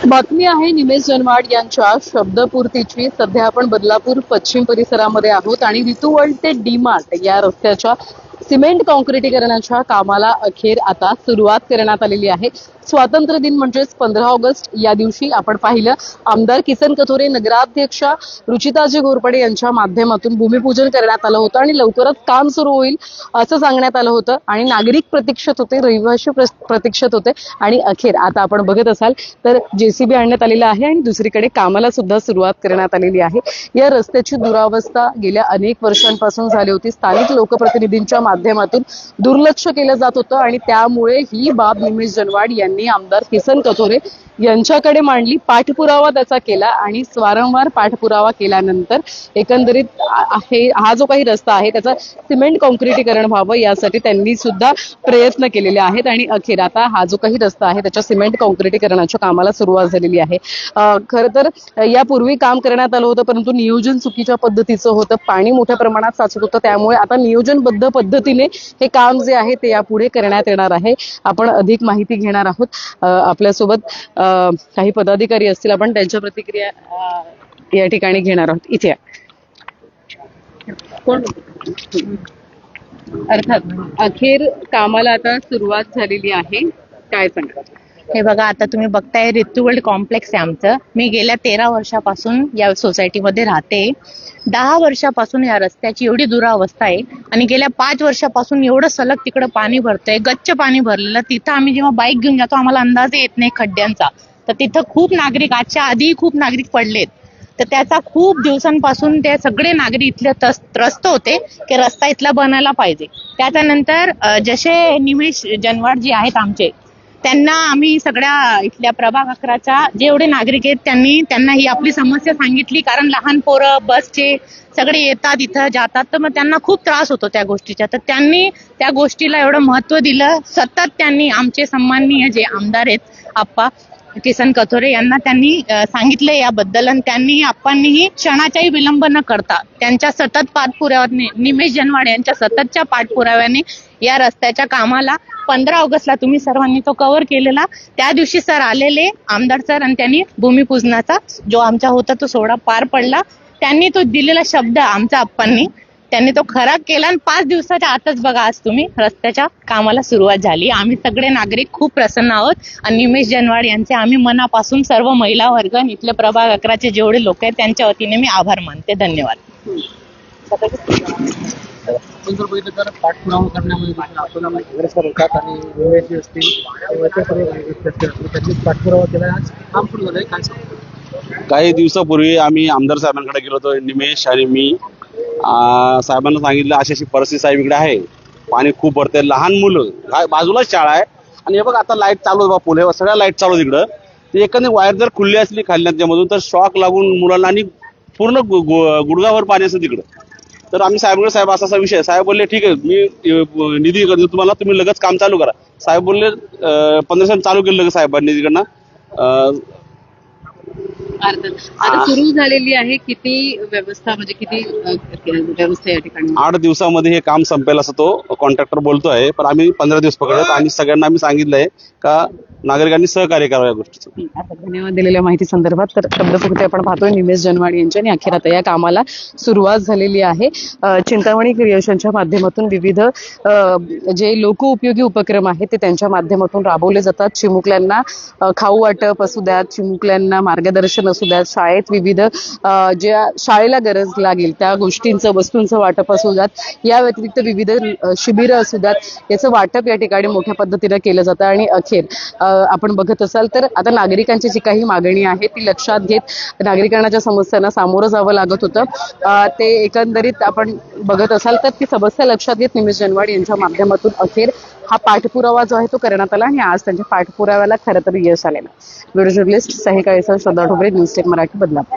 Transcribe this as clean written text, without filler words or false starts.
बातमी आहे निमेश जनवाड यांच्या शब्दपूर्तीची। सध्या आपण बदलापूर पश्चिम परिसरामध्ये आहोत आणि रितुवल ते डीमार्ट या रस्त्याच्या सिमेंट काँक्रिटीकरणाच्या कामाला अखेर आता सुरुवात करण्यात आलेली आहे। स्वातंत्र्य दिन म्हणजेच 15 ऑगस्ट या दिवशी आपण पाहिलं आमदार किसन कथोरे, नगराध्यक्ष रुचिताजी घोरपडे यांच्या माध्यमातून भूमिपूजन करण्यात आलं होतं आणि लवकरच काम सुरू होईल असं सांगण्यात आलं होतं आणि नागरिक प्रतीक्षित होते, रहिवासी प्रतीक्षित होते आणि अखेर आता आपण बघत असाल तर जेसीबी आणण्यात आलेलं आहे आणि दुसरीकडे कामाला सुद्धा सुरुवात करण्यात आलेली आहे। या रस्त्याची दुरावस्था गेल्या अनेक वर्षांपासून झाली होती। स्थानिक लोकप्रतिनिधींच्या माध्यमातून दुर्लक्ष केलं जात होतं आणि त्यामुळे ही बाब निमेश जनवाड यांनी आमदार किसन कथोरे यांच्याकडे मांडली। पाठपुरावा त्याचा केला आणि वारंवार पाठपुरावा केल्यानंतर एकंदरीत हा जो काही रस्ता आहे त्याचा सिमेंट काँक्रिटीकरण व्हावं यासाठी त्यांनी सुद्धा प्रयत्न केलेले आहेत आणि अखेर आता हा जो काही रस्ता आहे त्याच्या सिमेंट काँक्रिटीकरणाच्या कामाला सुरुवात झालेली आहे। खरं तर यापूर्वी काम करण्यात आलं होतं परंतु नियोजन चुकीच्या पद्धतीचं होतं, पाणी मोठ्या प्रमाणात साचत होतं, त्यामुळे आता नियोजनबद्ध पद्धतीने हे काम जे आहे ते यापुढे करण्यात येणार आहे। आपण अधिक माहिती घेणार आहोत। आपल्यासोबत काही पदाधिकारी असतील, आपण त्यांच्या प्रतिक्रिया या ठिकाणी घेणार आहोत। इथे अर्थात अखेर कामाला आता सुरुवात झालेली आहे, काय सांगा? हे बघा, आता तुम्ही बघताय रितुवल कॉम्प्लेक्स आहे आमचं। मी गेल्या 13 वर्षापासून या सोसायटीमध्ये राहते। 10 वर्षापासून या रस्त्याची एवढी दुरावस्था आहे आणि गेल्या 5 वर्षापासून एवढं सलग तिकडं पाणी भरतंय, गच्च पाणी भरलेलं। तिथं आम्ही जेव्हा बाईक घेऊन जातो आम्हाला अंदाज येत नाही खड्ड्यांचा, तर तिथं खूप नागरिक, आजच्या आधी खूप नागरिक पडलेत। तर त्याचा खूप दिवसांपासून ते सगळे नागरिक इथले त्रस्त होते की रस्ता इथला बनायला पाहिजे। त्याच्यानंतर जसे निमेश जनवाड जे आहेत आमचे, त्यांना आम्ही सगळ्या इथल्या प्रभाग 11च्या जेवढे नागरिक आहेत त्यांना ही आपली समस्या सांगितली, कारण लहान पोरं बसचे सगळे येतात इथं जातात, तर मग त्यांना खूप त्रास होतो त्या गोष्टीचा। तर त्यांनी त्या गोष्टीला एवढं महत्व दिलं। सतत त्यांनी आमचे सन्माननीय जे आमदार आहेत आप्पा किसन कथोरे यांना त्यांनी सांगितलं याबद्दल आणि त्यांनी आप्पांनीही क्षणाचाही विलंब न करता त्यांच्या सतत पाठपुराव्याने, निमेश जनवाड यांच्या सततच्या पाठपुराव्याने या रस्त्याच्या कामाला 15 ऑगस्टला तुम्ही सर्वांनी तो कव्हर केलेला, त्या दिवशी सर आलेले आमदार सर आणि त्यांनी भूमिपूजनाचा जो आमचा होता तो सोहळा पार पडला। त्यांनी तो दिलेला शब्द आमच्या आप्पांनी त्यांनी तो खरा केला आणि 5 दिवसाच्या आतच बघा आज तुम्ही रस्त्याच्या कामाला सुरुवात झाली। आम्ही सगळे नागरिक खूप प्रसन्न आहोत आणि निमेश जनवाड यांचे आम्ही मनापासून सर्व महिला वर्ग आणि इथले प्रभाग 11चे जेवढे लोक आहेत त्यांच्या वतीने मी आभार मानते। धन्यवाद। पाठपुरावा करण्यामध्ये पाठपुरावा केला, आज काम सुरू झालंय, काय सांगतो? काही दिवसापूर्वी आम्ही आमदार साहेबांकडे गेलो होतो, निमेश आणि मी। साहेबांना सांगितलं अशी अशी परिस्थिती साहेब इकडे आहे, पाणी खूप भरते, लहान मुलं, बाजूलाच शाळा आहे आणि हे बघ आता लाईट चालू आहे, बापूल हे सगळ्या लाईट चालू तिकडं। ते एखादी वायर जर खुल्ली असली खालण्याच्यामधून तर शॉक लागून मुलांना आणि पूर्ण गुडघावर पाणी असतं तिकडं। तर आम्ही साहेबांकडे, साहेब असा असा विषय, साहेब बोलले ठीक आहे मी निधी करतो तुम्हाला, तुम्ही लगेच काम चालू करा। साहेब बोलले 15 चालू केलं लगेच साहेबांनी तिकडनं। आता सुरू झालेली आहे, किती व्यवस्था म्हणजे किती व्यवस्था या ठिकाणी? 8 दिवसामध्ये हे काम संपेल असं तो कॉन्ट्रॅक्टर बोलतोय, पण आम्ही 15 दिवस पकडत आणि सगळ्यांना आम्ही सांगितलंय का नागरिकांनी सहकार्य करावं या गोष्टीचं। धन्यवाद दिलेल्या माहिती संदर्भात। तर शब्दपूर्ती आपण पाहतोय निमेश जनवाड यांच्या आणि अखेर आता या कामाला सुरुवात झालेली आहे। चिंतामणी क्रिएशनच्या माध्यमातून विविध जे लोकउपयोगी उपक्रम आहेत ते त्यांच्या माध्यमातून राबवले जातात। चिमुकल्यांना खाऊ वाटप असू द्यात, चिमुकल्यांना मार्गदर्शन असू द्यात, शाळेत विविध ज्या शाळेला गरज लागेल त्या गोष्टींचं, वस्तूंचं वाटप असू द्यात, या व्यतिरिक्त विविध शिबिरं असू द्यात, याचं वाटप या ठिकाणी मोठ्या पद्धतीनं केलं जातं आणि अखेर आपण बघत असाल तर आता नागरिकांची जी काही मागणी आहे ती लक्षात घेत नागरिकांना ज्या समस्यांना सामोरं जावं लागत होतं ते एकंदरीत आपण बघत असाल तर ती समस्या लक्षात घेत निमेश जनवाड यांच्या माध्यमातून अखेर हा पाठपुरावा जो आहे तो करण्यात आला आणि आज त्यांच्या पाठपुराव्याला खरं तर यश आलेलं। व्हिडिओ जर्नलिस्ट साहिल काळेसह श्रद्धा ढोबळे, न्यूज टेक मराठी, बदलापूर।